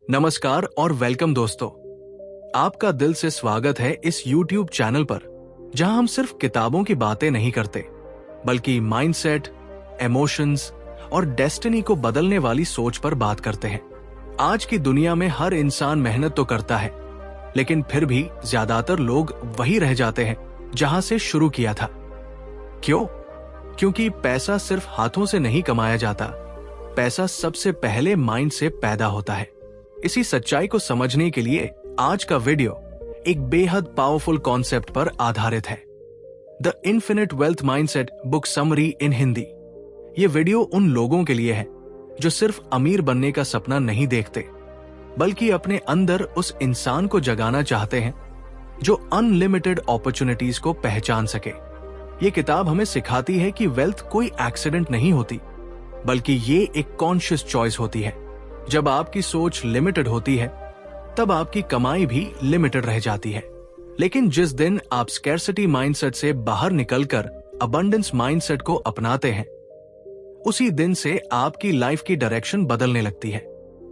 नमस्कार और वेलकम दोस्तों। आपका दिल से स्वागत है इस YouTube चैनल पर, जहां हम सिर्फ किताबों की बातें नहीं करते, बल्कि माइंडसेट, इमोशंस और डेस्टिनी को बदलने वाली सोच पर बात करते हैं। आज की दुनिया में हर इंसान मेहनत तो करता है, लेकिन फिर भी ज्यादातर लोग वही रह जाते हैं जहां से शुरू किया था। क्यों? क्योंकि पैसा सिर्फ हाथों से नहीं कमाया जाता, पैसा सबसे पहले माइंड से पैदा होता है। इसी सच्चाई को समझने के लिए आज का वीडियो एक बेहद पावरफुल कॉन्सेप्ट पर आधारित है, the infinite wealth mindset book summary इन हिंदी। ये वीडियो उन लोगों के लिए है जो सिर्फ अमीर बनने का सपना नहीं देखते, बल्कि अपने अंदर उस इंसान को जगाना चाहते हैं जो अनलिमिटेड अपॉर्चुनिटीज को पहचान सके। ये किताब हमें सिखाती है कि वेल्थ कोई एक्सीडेंट नहीं होती, बल्कि ये एक कॉन्शियस चॉइस होती है। जब आपकी सोच लिमिटेड होती है, तब आपकी कमाई भी लिमिटेड रह जाती है। लेकिन जिस दिन आप स्कैर्सिटी माइंडसेट से बाहर निकलकर अबंडेंस माइंडसेट को अपनाते हैं, उसी दिन से आपकी लाइफ की डायरेक्शन बदलने लगती है।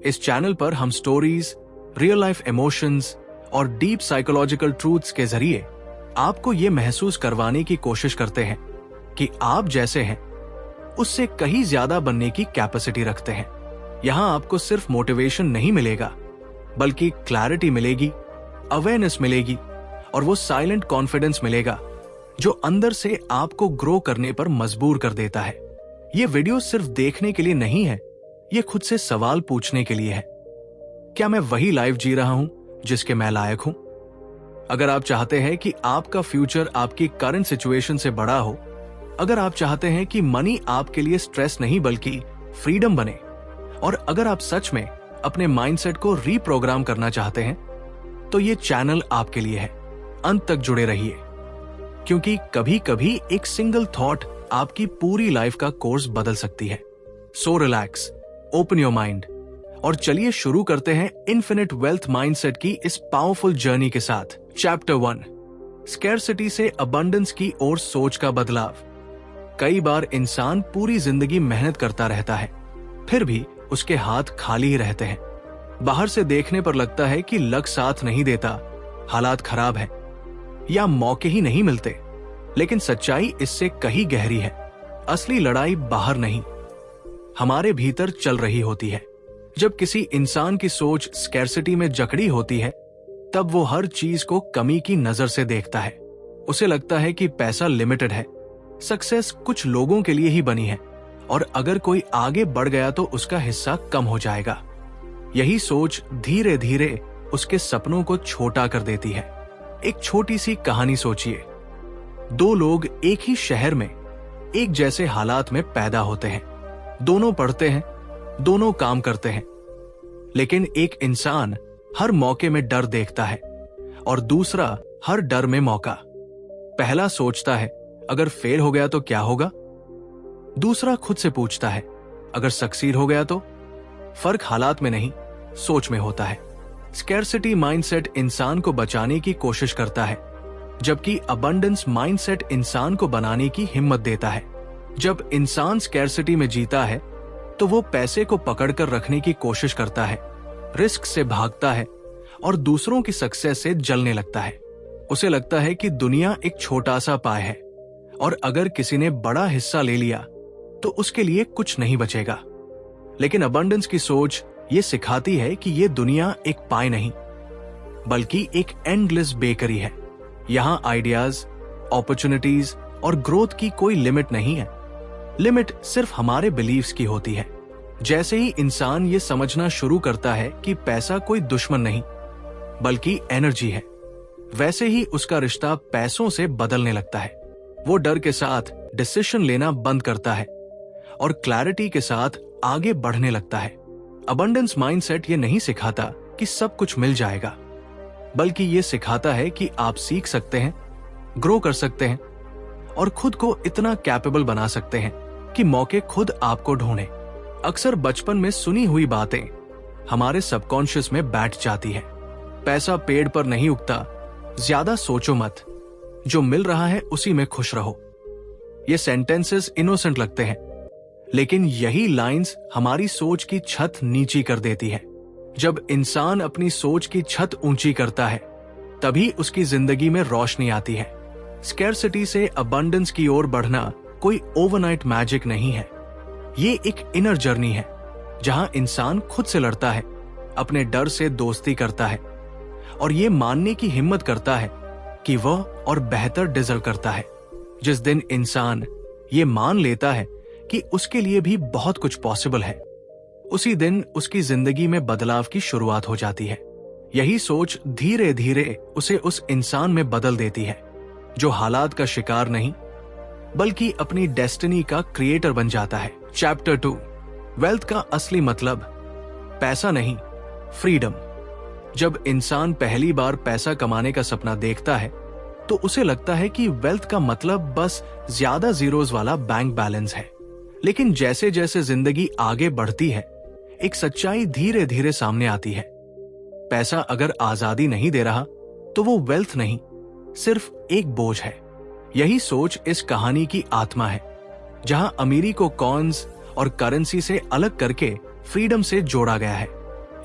इस चैनल पर हम स्टोरीज, रियल लाइफ इमोशंस और डीप साइकोलॉजिकल ट्रूथ्स के जरिए आपको ये महसूस करवाने की कोशिश करते हैं कि आप जैसे हैं उससे कहीं ज्यादा बनने की कैपेसिटी रखते हैं। यहां आपको सिर्फ मोटिवेशन नहीं मिलेगा, बल्कि क्लैरिटी मिलेगी, अवेयरनेस मिलेगी और वो साइलेंट कॉन्फिडेंस मिलेगा जो अंदर से आपको ग्रो करने पर मजबूर कर देता है। ये वीडियो सिर्फ देखने के लिए नहीं है, ये खुद से सवाल पूछने के लिए है। क्या मैं वही लाइफ जी रहा हूं जिसके मैं लायक हूं? अगर आप चाहते हैं कि आपका फ्यूचर आपकी करंट सिचुएशन से बड़ा हो, अगर आप चाहते हैं कि मनी आपके लिए स्ट्रेस नहीं बल्कि फ्रीडम बने, और अगर आप सच में अपने माइंडसेट को रीप्रोग्राम करना चाहते हैं, तो ये चैनल आपके लिए है। अंत तक जुड़े रहिए, क्योंकि कभी कभी एक सिंगल थॉट आपकी पूरी लाइफ का कोर्स बदल सकती है। So relax, open your mind और चलिए शुरू करते हैं इन्फिनिट वेल्थ माइंडसेट की इस पावरफुल जर्नी के साथ। चैप्टर 1, स्कैर्सिटी से अबंडेंस की ओर सोच का बदलाव। कई बार इंसान पूरी जिंदगी मेहनत करता रहता है, फिर भी उसके हाथ खाली ही रहते हैं। बाहर से देखने पर लगता है कि लक साथ नहीं देता, हालात खराब है या मौके ही नहीं मिलते। लेकिन सच्चाई इससे कहीं गहरी है। असली लड़ाई बाहर नहीं, हमारे भीतर चल रही होती है। जब किसी इंसान की सोच स्कैर्सिटी में जकड़ी होती है, तब वो हर चीज को कमी की नजर से देखता है। उसे लगता है कि पैसा लिमिटेड है, सक्सेस कुछ लोगों के लिए ही बनी है, और अगर कोई आगे बढ़ गया तो उसका हिस्सा कम हो जाएगा। यही सोच धीरे धीरे उसके सपनों को छोटा कर देती है। एक छोटी सी कहानी सोचिए। दो लोग एक ही शहर में एक जैसे हालात में पैदा होते हैं। दोनों पढ़ते हैं, दोनों काम करते हैं, लेकिन एक इंसान हर मौके में डर देखता है और दूसरा हर डर में मौका। पहला सोचता है, अगर फेल हो गया तो क्या होगा? दूसरा खुद से पूछता है, अगर सक्सीड हो गया तो? फर्क हालात में नहीं, सोच में होता है। स्कैर्सिटी माइंडसेट इंसान को बचाने की कोशिश करता है, जबकि अबंडेंस माइंडसेट इंसान को बनाने की हिम्मत देता है। जब इंसान स्कैर्सिटी में जीता है, तो वो पैसे को पकड़कर रखने की कोशिश करता है, रिस्क से भागता है और दूसरों की सक्सेस से जलने लगता है। उसे लगता है कि दुनिया एक छोटा सा पाय है, और अगर किसी ने बड़ा हिस्सा ले लिया तो उसके लिए कुछ नहीं बचेगा। लेकिन अबंडेंस की सोच ये सिखाती है कि ये दुनिया एक पाई नहीं, बल्कि एक एंडलेस बेकरी है। यहाँ आइडियाज, अपॉर्चुनिटीज और ग्रोथ की कोई लिमिट नहीं है। लिमिट सिर्फ हमारे बिलीव्स की होती है। जैसे ही इंसान ये समझना शुरू करता है कि पैसा कोई दुश्मन नहीं, बल्कि एनर्जी है, वैसे ही उसका रिश्ता पैसों से बदलने लगता है। वो डर के साथ डिसीजन लेना बंद करता है और क्लैरिटी के साथ आगे बढ़ने लगता है। अबंडेंस माइंडसेट ये नहीं सिखाता कि सब कुछ मिल जाएगा, बल्कि ये सिखाता है कि आप सीख सकते हैं, ग्रो कर सकते हैं और खुद को इतना कैपेबल बना सकते हैं कि मौके खुद आपको ढूंढे। अक्सर बचपन में सुनी हुई बातें हमारे सबकॉन्शियस में बैठ जाती है। पैसा पेड़ पर नहीं उगता, ज्यादा सोचो मत, जो मिल रहा है उसी में खुश रहो। ये सेंटेंसेस इनोसेंट लगते हैं, लेकिन यही लाइंस हमारी सोच की छत नीची कर देती है। जब इंसान अपनी सोच की छत ऊंची करता है, तभी उसकी जिंदगी में रोशनी आती है। स्कैर्सिटी से अबंडेंस की ओर बढ़ना कोई ओवरनाइट मैजिक नहीं है। ये एक इनर जर्नी है, जहां इंसान खुद से लड़ता है, अपने डर से दोस्ती करता है और ये मानने की हिम्मत करता है कि वह और बेहतर डिजर्व करता है। जिस दिन इंसान ये मान लेता है कि उसके लिए भी बहुत कुछ पॉसिबल है, उसी दिन उसकी जिंदगी में बदलाव की शुरुआत हो जाती है। यही सोच धीरे धीरे उसे उस इंसान में बदल देती है जो हालात का शिकार नहीं बल्कि अपनी डेस्टिनी का क्रिएटर बन जाता है। चैप्टर 2, वेल्थ का असली मतलब पैसा नहीं, फ्रीडम। जब इंसान पहली बार पैसा कमाने का सपना देखता है तो उसे लगता है कि वेल्थ का मतलब बस ज्यादा जीरोस वाला बैंक बैलेंस है। लेकिन जैसे जैसे जिंदगी आगे बढ़ती है, एक सच्चाई धीरे धीरे सामने आती है। पैसा अगर आजादी नहीं दे रहा तो वो वेल्थ नहीं, सिर्फ एक बोझ है। यही सोच इस कहानी की आत्मा है, जहां अमीरी को कॉइन्स और करेंसी से अलग करके फ्रीडम से जोड़ा गया है।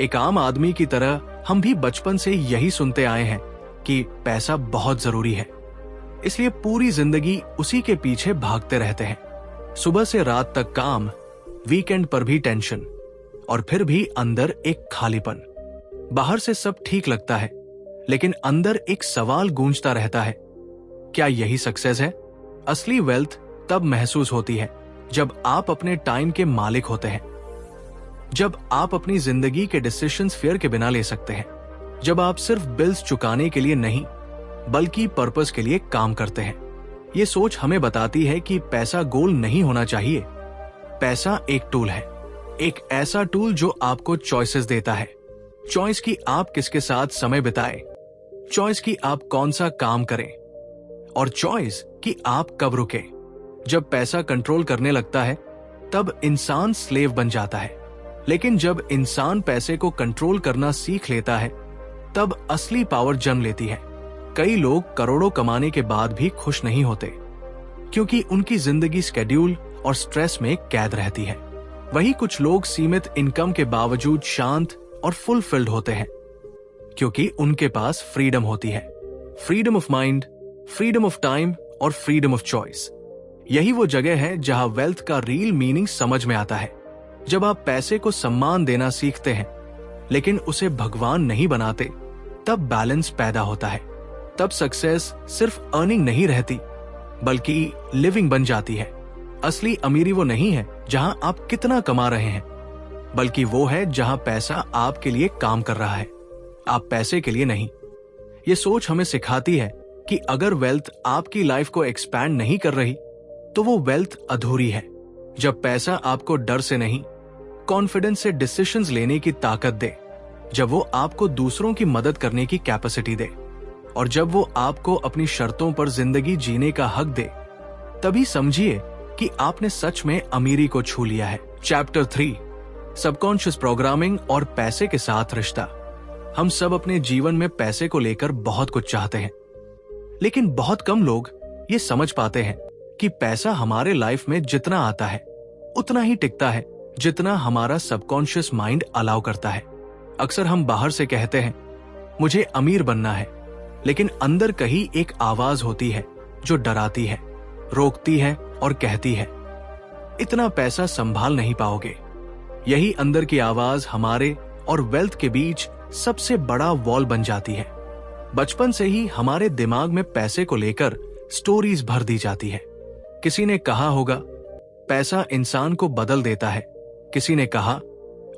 एक आम आदमी की तरह हम भी बचपन से यही सुनते आए हैं कि पैसा बहुत जरूरी है, इसलिए पूरी जिंदगी उसी के पीछे भागते रहते हैं। सुबह से रात तक काम, वीकेंड पर भी टेंशन, और फिर भी अंदर एक खालीपन। बाहर से सब ठीक लगता है, लेकिन अंदर एक सवाल गूंजता रहता है, क्या यही सक्सेस है? असली वेल्थ तब महसूस होती है जब आप अपने टाइम के मालिक होते हैं, जब आप अपनी जिंदगी के डिसीजंस फेयर के बिना ले सकते हैं, जब आप सिर्फ बिल्स चुकाने के लिए नहीं बल्कि पर्पस के लिए काम करते हैं। ये सोच हमें बताती है कि पैसा गोल नहीं होना चाहिए। पैसा एक टूल है, एक ऐसा टूल जो आपको चॉइसेस देता है। चॉइस की आप किसके साथ समय बिताएं, चॉइस की आप कौन सा काम करें, और चॉइस कि आप कब रुके। जब पैसा कंट्रोल करने लगता है तब इंसान स्लेव बन जाता है, लेकिन जब इंसान पैसे को कंट्रोल करना सीख लेता है तब असली पावर जन्म लेती है। कई लोग करोड़ों कमाने के बाद भी खुश नहीं होते, क्योंकि उनकी जिंदगी स्केड्यूल और स्ट्रेस में कैद रहती है। वही कुछ लोग सीमित इनकम के बावजूद शांत और फुलफिल्ड होते हैं, क्योंकि उनके पास फ्रीडम होती है। Freedom of mind, freedom of time और फ्रीडम ऑफ चॉइस। यही वो जगह है जहां वेल्थ का रियल मीनिंग समझ में आता है। जब आप पैसे को सम्मान देना सीखते हैं लेकिन उसे भगवान नहीं बनाते, तब बैलेंस पैदा होता है। तब सक्सेस सिर्फ अर्निंग नहीं रहती बल्कि लिविंग बन जाती है। असली अमीरी वो नहीं है जहां आप कितना कमा रहे हैं, बल्कि वो है जहां पैसा आपके लिए काम कर रहा है, आप पैसे के लिए नहीं। ये सोच हमें सिखाती है कि अगर वेल्थ आपकी लाइफ को एक्सपैंड नहीं कर रही तो वो वेल्थ अधूरी है। जब पैसा आपको डर से नहीं, कॉन्फिडेंस से डिसीजंस लेने की ताकत दे, जब वो आपको दूसरों की मदद करने की कैपेसिटी दे, और जब वो आपको अपनी शर्तों पर जिंदगी जीने का हक दे, तभी समझिए कि आपने सच में अमीरी को छू लिया है। चैप्टर 3, सबकॉन्शियस प्रोग्रामिंग और पैसे के साथ रिश्ता। हम सब अपने जीवन में पैसे को लेकर बहुत कुछ चाहते हैं, लेकिन बहुत कम लोग ये समझ पाते हैं कि पैसा हमारे लाइफ में जितना आता है उतना ही टिकता है जितना हमारा सबकॉन्शियस माइंड अलाउ करता है। अक्सर हम बाहर से कहते हैं मुझे अमीर बनना है, लेकिन अंदर कहीं एक आवाज होती है जो डराती है, रोकती है और कहती है इतना पैसा संभाल नहीं पाओगे। यही अंदर की आवाज हमारे और वेल्थ के बीच सबसे बड़ा वॉल बन जाती है। बचपन से ही हमारे दिमाग में पैसे को लेकर स्टोरीज भर दी जाती है। किसी ने कहा होगा पैसा इंसान को बदल देता है, किसी ने कहा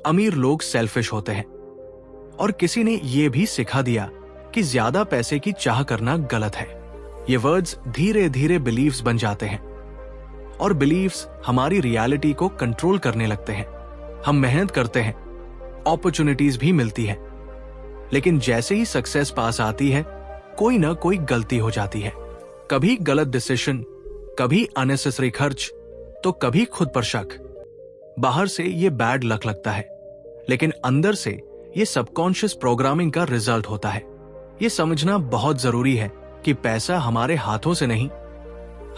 अमीर लोग सेल्फिश होते हैं, और किसी ने यह भी सिखा दिया कि ज्यादा पैसे की चाह करना गलत है। ये वर्ड्स धीरे धीरे बिलीव्स बन जाते हैं, और बिलीव्स हमारी रियलिटी को कंट्रोल करने लगते हैं। हम मेहनत करते हैं, अपॉर्चुनिटीज भी मिलती है, लेकिन जैसे ही सक्सेस पास आती है कोई ना कोई गलती हो जाती है। कभी गलत डिसीजन, कभी अननेसेसरी खर्च, तो कभी खुद पर शक। बाहर से ये बैड लक लगता है, लेकिन अंदर से ये सबकॉन्शियस प्रोग्रामिंग का रिजल्ट होता है। ये समझना बहुत जरूरी है कि पैसा हमारे हाथों से नहीं,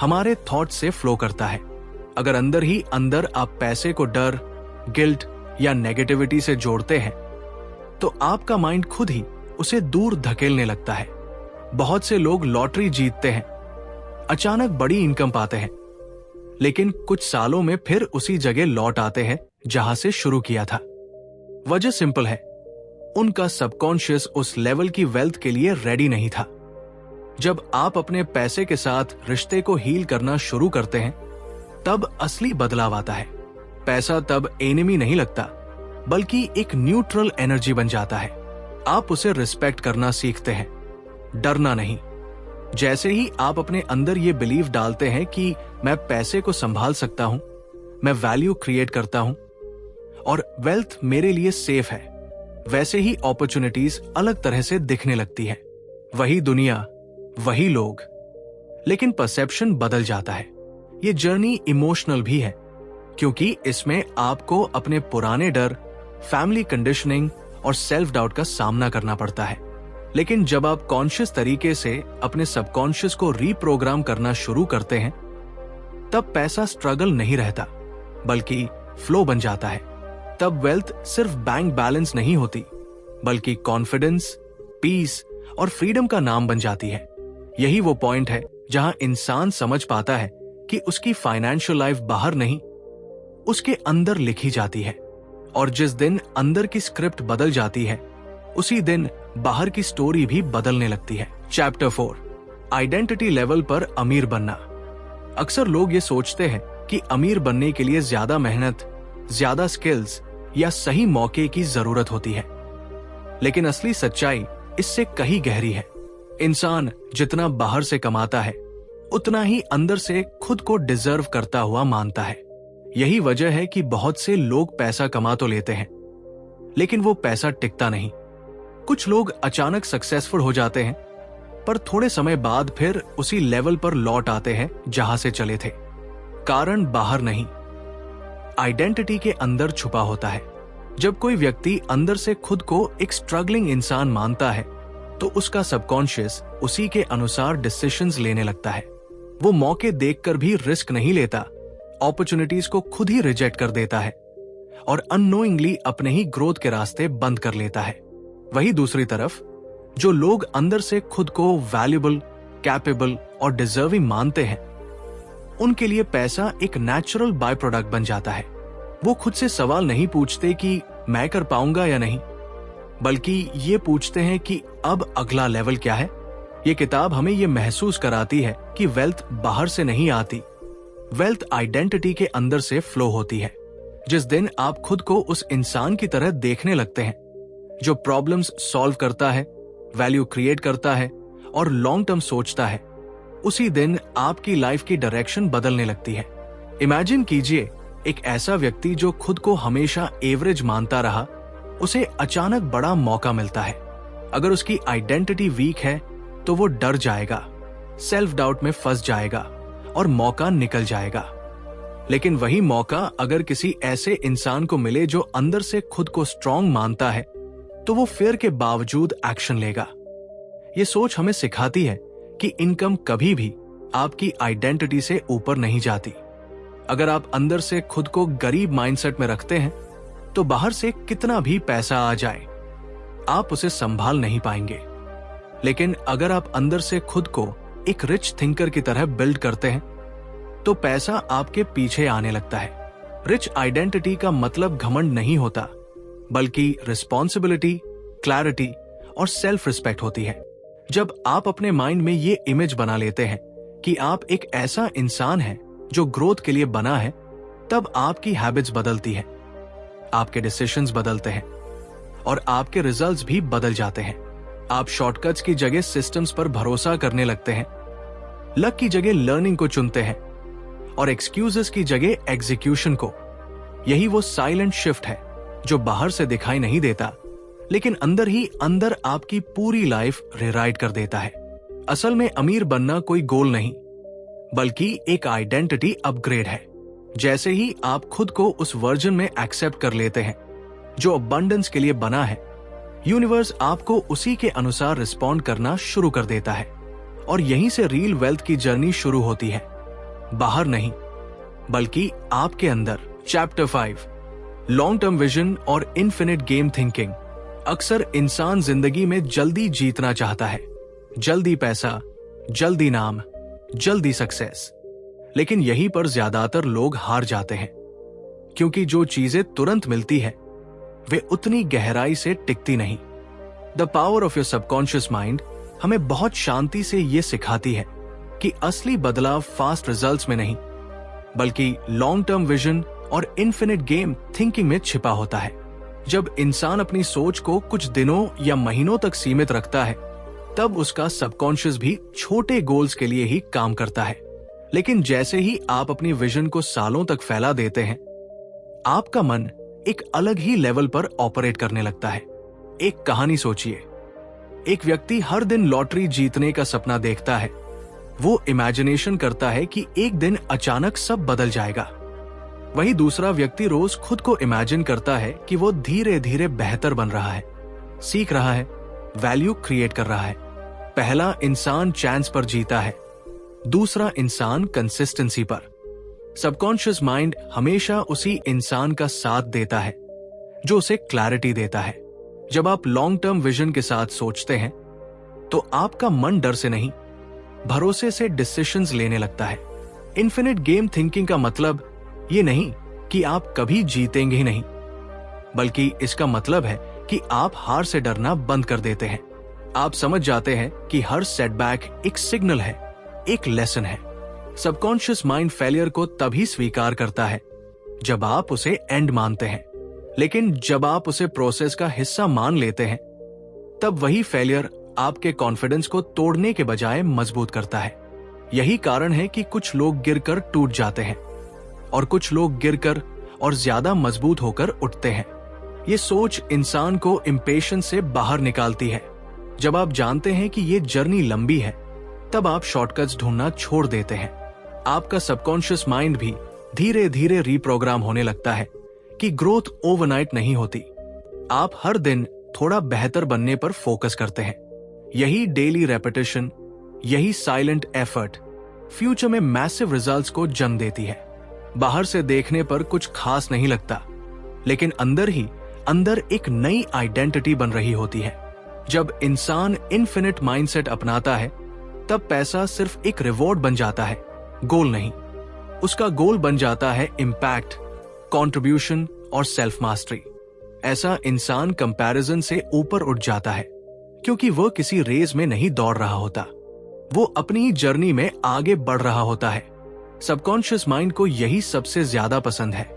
हमारे थॉट से फ्लो करता है। अगर अंदर ही अंदर आप पैसे को डर, गिल्ट या नेगेटिविटी से जोड़ते हैं, तो आपका माइंड खुद ही उसे दूर धकेलने लगता है। बहुत से लोग लॉटरी जीतते हैं, अचानक बड़ी इनकम पाते हैं, लेकिन कुछ सालों में फिर उसी जगह लौट आते हैं जहां से शुरू किया था। वजह सिंपल है, उनका सबकॉन्शियस उस लेवल की वेल्थ के लिए रेडी नहीं था। जब आप अपने पैसे के साथ रिश्ते को हील करना शुरू करते हैं, तब असली बदलाव आता है। पैसा तब एनिमी नहीं लगता, बल्कि एक न्यूट्रल एनर्जी बन जाता है। आप उसे रिस्पेक्ट करना सीखते हैं, डरना नहीं। जैसे ही आप अपने अंदर ये बिलीव डालते हैं कि मैं पैसे को संभाल सकता हूं, मैं वैल्यू क्रिएट करता हूं और वेल्थ मेरे लिए सेफ है, वैसे ही अपॉर्चुनिटीज अलग तरह से दिखने लगती है। वही दुनिया, वही लोग, लेकिन परसेप्शन बदल जाता है। ये जर्नी इमोशनल भी है, क्योंकि इसमें आपको अपने पुराने डर, फैमिली कंडीशनिंग और सेल्फ डाउट का सामना करना पड़ता है। लेकिन जब आप कॉन्शियस तरीके से अपने सबकॉन्शियस को रीप्रोग्राम करना शुरू करते हैं, तब पैसा स्ट्रगल नहीं रहता, बल्कि फ्लो बन जाता है। तब वेल्थ सिर्फ बैंक बैलेंस नहीं होती, बल्कि कॉन्फिडेंस, पीस और फ्रीडम का नाम बन जाती है। यही वो पॉइंट है जहां इंसान समझ पाता है कि उसकी फाइनेंशियल लाइफ बाहर नहीं, उसके अंदर लिखी जाती है। और जिस दिन अंदर की स्क्रिप्ट बदल जाती है, उसी दिन बाहर की स्टोरी भी बदलने लगती है। चैप्टर 4, आइडेंटिटी लेवल पर अमीर बनना। अक्सर लोग ये सोचते हैं कि अमीर बनने के लिए ज्यादा मेहनत, ज्यादा स्किल्स या सही मौके की जरूरत होती है, लेकिन असली सच्चाई इससे कहीं गहरी है। इंसान जितना बाहर से कमाता है, उतना ही अंदर से खुद को डिजर्व करता हुआ मानता है। यही वजह है कि बहुत से लोग पैसा कमा तो लेते हैं, लेकिन वो पैसा टिकता नहीं। कुछ लोग अचानक सक्सेसफुल हो जाते हैं, पर थोड़े समय बाद फिर उसी लेवल पर लौट आते हैं जहां से चले थे। कारण बाहर नहीं, आइडेंटिटी के अंदर छुपा होता है। जब कोई व्यक्ति अंदर से खुद को एक स्ट्रगलिंग इंसान मानता है, तो उसका सबकॉन्शियस उसी के अनुसार डिसीजंस लेने लगता है। वो मौके देखकर भी रिस्क नहीं लेता, अपॉर्चुनिटीज को खुद ही रिजेक्ट कर देता है और अननोइंगली अपने ही ग्रोथ के रास्ते बंद कर लेता है। वही दूसरी तरफ जो लोग अंदर से खुद को वैल्यूएबल, कैपेबल और डिजर्विंग मानते हैं, उनके लिए पैसा एक नेचुरल बाय प्रोडक्ट बन जाता है। वो खुद से सवाल नहीं पूछते कि मैं कर पाऊंगा या नहीं, बल्कि ये पूछते हैं कि अब अगला लेवल क्या है। ये किताब हमें ये महसूस कराती है कि वेल्थ बाहर से नहीं आती, वेल्थ आइडेंटिटी के अंदर से फ्लो होती है। जिस दिन आप खुद को उस इंसान की तरह देखने लगते हैं जो प्रॉब्लम्स सॉल्व करता है, वैल्यू क्रिएट करता है और लॉन्ग टर्म सोचता है, उसी दिन आपकी लाइफ की डायरेक्शन बदलने लगती है। इमेजिन कीजिए, एक ऐसा व्यक्ति जो खुद को हमेशा एवरेज मानता रहा, उसे अचानक बड़ा मौका मिलता है। अगर उसकी आइडेंटिटी वीक है तो वो डर जाएगा, सेल्फ डाउट में फंस जाएगा और मौका निकल जाएगा। लेकिन वही मौका अगर किसी ऐसे इंसान को मिले जो अंदर से खुद को स्ट्रांग मानता है, तो वो फियर के बावजूद एक्शन लेगा। ये सोच हमें सिखाती है कि इनकम कभी भी आपकी आइडेंटिटी से ऊपर नहीं जाती। अगर आप अंदर से खुद को गरीब माइंडसेट में रखते हैं, तो बाहर से कितना भी पैसा आ जाए, आप उसे संभाल नहीं पाएंगे। लेकिन अगर आप अंदर से खुद को एक रिच थिंकर की तरह बिल्ड करते हैं, तो पैसा आपके पीछे आने लगता है। रिच आइडेंटिटी का मतलब घमंड नहीं होता, बल्कि रिस्पॉन्सिबिलिटी, क्लैरिटी और सेल्फ रिस्पेक्ट होती है। जब आप अपने माइंड में ये इमेज बना लेते हैं कि आप एक ऐसा इंसान हैं जो ग्रोथ के लिए बना है, तब आपकी हैबिट्स बदलती हैं, आपके डिसीजंस बदलते हैं और आपके रिजल्ट्स भी बदल जाते हैं। आप शॉर्टकट्स की जगह सिस्टम्स पर भरोसा करने लगते हैं, लक की जगह लर्निंग को चुनते हैं और एक्सक्यूजेस की जगह एग्जीक्यूशन को। यही वो साइलेंट शिफ्ट है जो बाहर से दिखाई नहीं देता, लेकिन अंदर ही अंदर आपकी पूरी लाइफ रिराइट कर देता है। असल में अमीर बनना कोई गोल नहीं, बल्कि एक आइडेंटिटी अपग्रेड है। जैसे ही आप खुद को उस वर्जन में एक्सेप्ट कर लेते हैं जो अबंडेंस के लिए बना है, यूनिवर्स आपको उसी के अनुसार रिस्पॉन्ड करना शुरू कर देता है और यहीं से रियल वेल्थ की जर्नी शुरू होती है, बाहर नहीं बल्कि आपके अंदर। चैप्टर 5, लॉन्ग टर्म विजन और इन्फिनिट गेम थिंकिंग। अक्सर इंसान जिंदगी में जल्दी जीतना चाहता है, जल्दी पैसा, जल्दी नाम, जल्दी सक्सेस। लेकिन यहीं पर ज्यादातर लोग हार जाते हैं, क्योंकि जो चीजें तुरंत मिलती है वे उतनी गहराई से टिकती नहीं। The power of your subconscious mind हमें बहुत शांति से यह सिखाती है कि असली बदलाव फास्ट रिजल्ट्स में नहीं, बल्कि लॉन्ग टर्म विजन और इन्फिनिट गेम थिंकिंग में छिपा होता है। जब इंसान अपनी सोच को कुछ दिनों या महीनों तक सीमित रखता है, तब उसका सबकॉन्शियस भी छोटे गोल्स के लिए ही काम करता है। लेकिन जैसे ही आप अपनी विजन को सालों तक फैला देते हैं, आपका मन एक अलग ही लेवल पर ऑपरेट करने लगता है। एक कहानी सोचिए। एक व्यक्ति हर दिन लॉटरी जीतने का सपना देखता है। वो इमेजिनेशन करता है कि एक दिन अचानक सब बदल जाएगा। वही दूसरा व्यक्ति रोज खुद को इमेजिन करता है कि वो धीरे धीरे बेहतर बन रहा है, सीख रहा है, वैल्यू क्रिएट कर रहा है। पहला इंसान चांस पर जीता है, दूसरा इंसान कंसिस्टेंसी पर। सबकॉन्शियस माइंड हमेशा उसी इंसान का साथ देता है जो उसे क्लैरिटी देता है। जब आप लॉन्ग टर्म विजन के साथ सोचते हैं, तो आपका मन डर से नहीं, भरोसे से डिसीजंस लेने लगता है। इन्फिनिट गेम थिंकिंग का मतलब ये नहीं कि आप कभी जीतेंगे ही नहीं, बल्कि इसका मतलब है कि आप हार से डरना बंद कर देते हैं। आप समझ जाते हैं कि हर सेटबैक एक सिग्नल है, एक लेसन है। सबकॉन्शियस माइंड फेलियर को तभी स्वीकार करता है जब आप उसे एंड मानते हैं, लेकिन जब आप उसे प्रोसेस का हिस्सा मान लेते हैं, तब वही फेलियर आपके कॉन्फिडेंस को तोड़ने के बजाय मजबूत करता है। यही कारण है कि कुछ लोग गिरकर टूट जाते हैं और कुछ लोग गिरकर और ज्यादा मजबूत होकर उठते हैं। ये सोच इंसान को इम्पेशंस से बाहर निकालती है। जब आप जानते हैं कि ये जर्नी लंबी है, तब आप शॉर्टकट्स ढूंढना छोड़ देते हैं। आपका सबकॉन्शियस माइंड भी धीरे धीरे रीप्रोग्राम होने लगता है कि ग्रोथ ओवरनाइट नहीं होती। आप हर दिन थोड़ा बेहतर बनने पर फोकस करते हैं। यही डेली रेपिटेशन, यही साइलेंट एफर्ट फ्यूचर में मैसिव रिजल्ट्स को जन्म देती है। बाहर से देखने पर कुछ खास नहीं लगता, लेकिन अंदर ही अंदर एक नई आइडेंटिटी बन रही होती है। जब इंसान इन्फिनिट माइंडसेट अपनाता है, तब पैसा सिर्फ एक रिवॉर्ड बन जाता है, गोल नहीं। उसका गोल बन जाता है इम्पैक्ट, कंट्रीब्यूशन और सेल्फ मास्टरी। ऐसा इंसान कंपैरिजन से ऊपर उठ जाता है, क्योंकि वह किसी रेस में नहीं दौड़ रहा होता, वो अपनी जर्नी में आगे बढ़ रहा होता है। सबकॉन्शियस माइंड को यही सबसे ज्यादा पसंद है,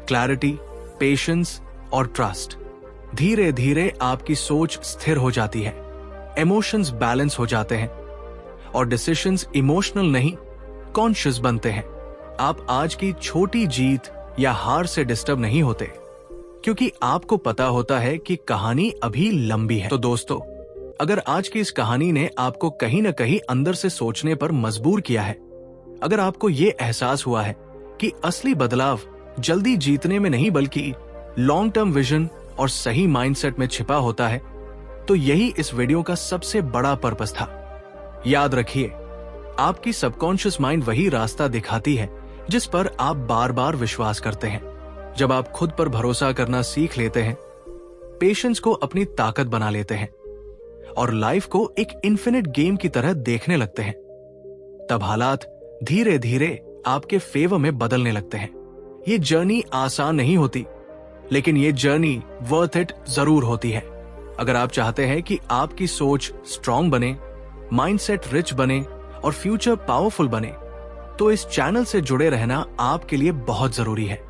क्लैरिटी, पेशेंस और ट्रस्ट। धीरे धीरे आपकी सोच स्थिर हो जाती है, इमोशंस बैलेंस हो जाते हैं और डिसीजंस इमोशनल नहीं कॉन्शियस बनते हैं। आप आज की छोटी जीत या हार से डिस्टर्ब नहीं होते, क्योंकि आपको पता होता है कि कहानी अभी लंबी है। तो दोस्तों, अगर आज की इस कहानी ने आपको कहीं ना कहीं अंदर से सोचने पर मजबूर किया है, अगर आपको ये एहसास हुआ है कि असली बदलाव जल्दी जीतने में नहीं बल्कि लॉन्ग टर्म विजन और सही माइंडसेट में छिपा होता है, तो यही इस वीडियो का सबसे बड़ा पर्पस था। याद रखिए, आपकी सबकॉन्शियस माइंड वही रास्ता दिखाती है जिस पर आप बार बार विश्वास करते हैं। जब आप खुद पर भरोसा करना सीख लेते हैं, पेशेंस को अपनी ताकत बना लेते हैं और लाइफ को एक इन्फिनिट गेम की तरह देखने लगते हैं, तब हालात धीरे धीरे आपके फेवर में बदलने लगते हैं। ये जर्नी आसान नहीं होती, लेकिन ये जर्नी वर्थ इट जरूर होती है। अगर आप चाहते हैं कि आपकी सोच स्ट्रांग बने, माइंडसेट रिच बने और फ्यूचर पावरफुल बने, तो इस चैनल से जुड़े रहना आपके लिए बहुत जरूरी है।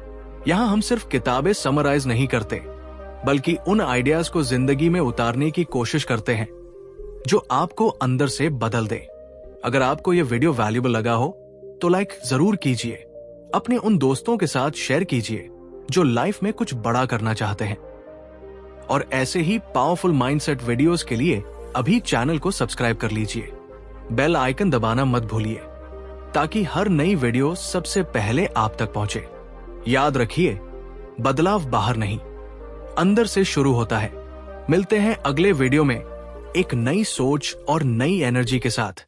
यहाँ हम सिर्फ किताबें समराइज नहीं करते, बल्कि उन आइडियाज को जिंदगी में उतारने की कोशिश करते हैं जो आपको अंदर से बदल दे। अगर आपको यह वीडियो वैल्यूएबल लगा हो तो लाइक जरूर कीजिए, अपने उन दोस्तों के साथ शेयर कीजिए जो लाइफ में कुछ बड़ा करना चाहते हैं। और ऐसे ही पावरफुल माइंडसेट वीडियोस के लिए अभी चैनल को सब्सक्राइब कर लीजिए। बेल आइकन दबाना मत भूलिए, ताकि हर नई वीडियो सबसे पहले आप तक पहुंचे। याद रखिए, बदलाव बाहर नहीं, अंदर से शुरू होता है। मिलते हैं अगले वीडियो में एक नई सोच और नई एनर्जी के साथ।